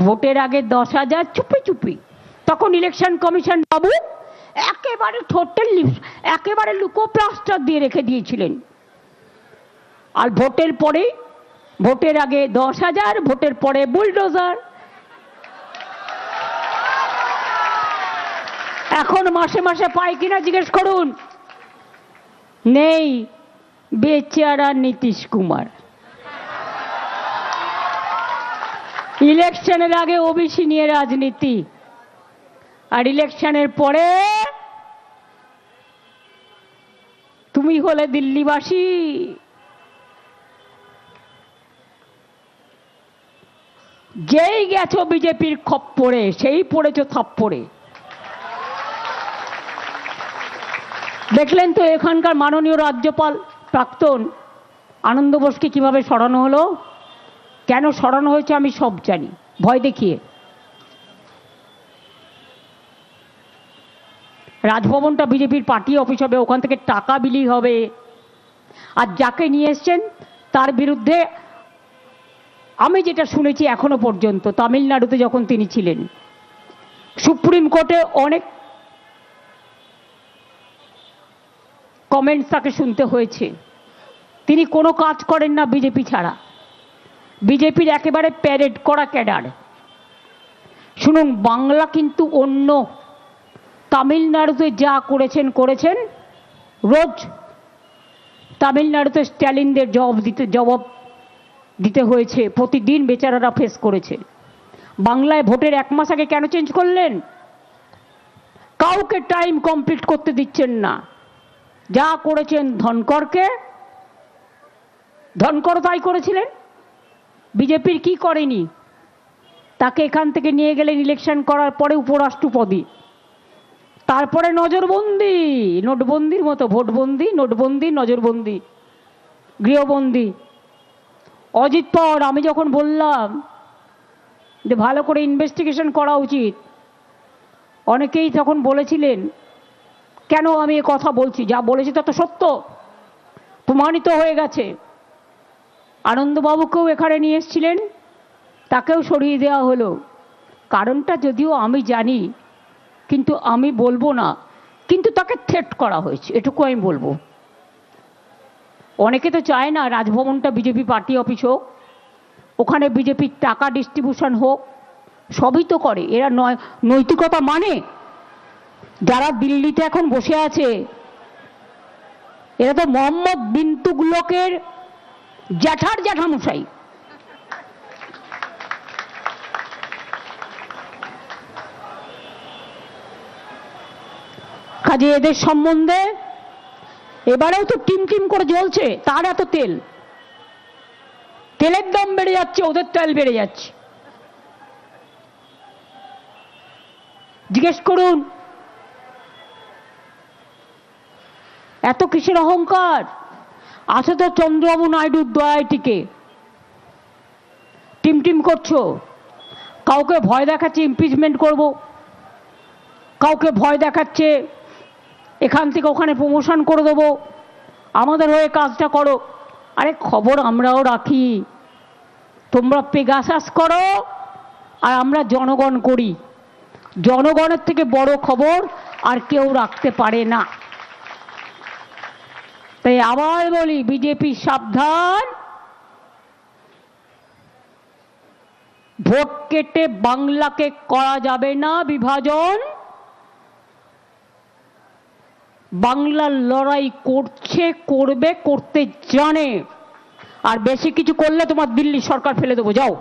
ভোটের আগে 10,000 চুপি চুপি। তখন ইলেকশন কমিশন বাবু একেবারে ঠোঁটের একেবারে লুকোপ্লাস্টার দিয়ে রেখে দিয়েছিলেন। আর ভোটের পরে, ভোটের আগে 10,000, ভোটের পরে বুলডোজার। এখন মাসে মাসে পাই কিনা জিজ্ঞেস করুন। নেই, বেচারা নীতিশ কুমার। ইলেকশনের আগে ওবিসি নিয়ে রাজনীতি, আর ইলেকশনের পরে তুমি হলে দিল্লিবাসী। যেই গেছো বিজেপির খপ্পরে, সেই পড়েছো থাপ্পড়ে। দেখলেন তো এখানকার মাননীয় রাজ্যপাল প্রাক্তন আনন্দ বোসকে কিভাবে সরানো হলো। কেন সরানো হয়েছে আমি সব জানি, ভয় দেখিয়ে। রাজভবনটা বিজেপির পার্টি অফিস হবে, ওখান থেকে টাকা বিলি হবে। আর যাকে নিয়ে এসছেন তার বিরুদ্ধে আমি যেটা শুনেছি এখনো পর্যন্ত, তামিলনাড়ুতে যখন তিনি ছিলেন, সুপ্রিম কোর্টে অনেক কমেন্টস তাকে শুনতে হয়েছে। তিনি কোনো কাজ করেন না বিজেপি ছাড়া, বিজেপির একেবারে প্যারেড করা ক্যাডার। শুনুন, বাংলা কিন্তু অন্য। তামিলনাড়ুতে যা করেছেন, রোজ তামিলনাড়ুতে স্ট্যালিনদের জবাব দিতে হয়েছে, প্রতিদিন বেচারারা ফেস করেছে। বাংলায় ভোটের 1 মাস আগে কেন চেঞ্জ করলেন? কাউকে টাইম কমপ্লিট করতে দিচ্ছেন না। যা করেছেন ধনকর তাই করেছিলেন। বিজেপির কি করেনি? তাকে এখান থেকে নিয়ে গেলেন ইলেকশন করার পরে উপরাষ্ট্রপতি। তারপরে নজরবন্দি, নোটবন্দির মতো ভোটবন্দি, নোটবন্দি, নজরবন্দি, গৃহবন্দি। অজিত পাওয়ার আমি যখন বললাম যে ভালো করে ইনভেস্টিগেশন করা উচিত, অনেকেই তখন বলেছিলেন কেন আমি এ কথা বলছি, যা বলেছি তা তো সত্য, প্রমাণিত হয়ে গেছে। আনন্দবাবুকেও এখানে নিয়ে এসেছিলেন, তাকেও সরিয়ে দেওয়া হলো। কারণটা যদিও আমি জানি, কিন্তু আমি বলবো না। কিন্তু তাকে থ্রেট করা হয়েছে, এটুকু আমি বলবো। অনেকে তো চায় না রাজভবনটা বিজেপি পার্টি অফিস হোক, ওখানে বিজেপির টাকা ডিস্ট্রিবিউশন হোক। সবই তো করে এরা, নৈতিকতা মানে। যারা দিল্লিতে এখন বসে আছে এরা তো মোহাম্মদ বিন তুগলকের জ্যাঠার জ্যাঠামশাই। কাজে এদের সম্বন্ধে এবারেও তো টিম করে জ্বলছে। তার এত তেলের দাম বেড়ে যাচ্ছে, ওদের তেল বেড়ে যাচ্ছে। জিজ্ঞেস করুন এত কিসের অহংকার আছে? তো চন্দ্রবাবু নাইডুর দয়ায় টিকে টিম করছো। কাউকে ভয় দেখাচ্ছে ইমপিচমেন্ট করব, কাউকে ভয় দেখাচ্ছে এখান থেকে ওখানে প্রমোশন করে দেবো, আমাদের হয়ে কাজটা করো। আরে খবর আমরাও রাখি, তোমরা পেগাসাস করো আর আমরা জনগণ করি। জনগণের থেকে বড় খবর আর কেউ রাখতে পারে না। তাই আবার বলি, বিজেপি সাবধান। ভোট কেটে বাংলাকে করা যাবে না বিভাজন। বাংলার লড়াই করছে, করবে, করতে জানে। আর বেশি কিছু করলে তোমার দিল্লি সরকার ফেলে দেবো, যাও।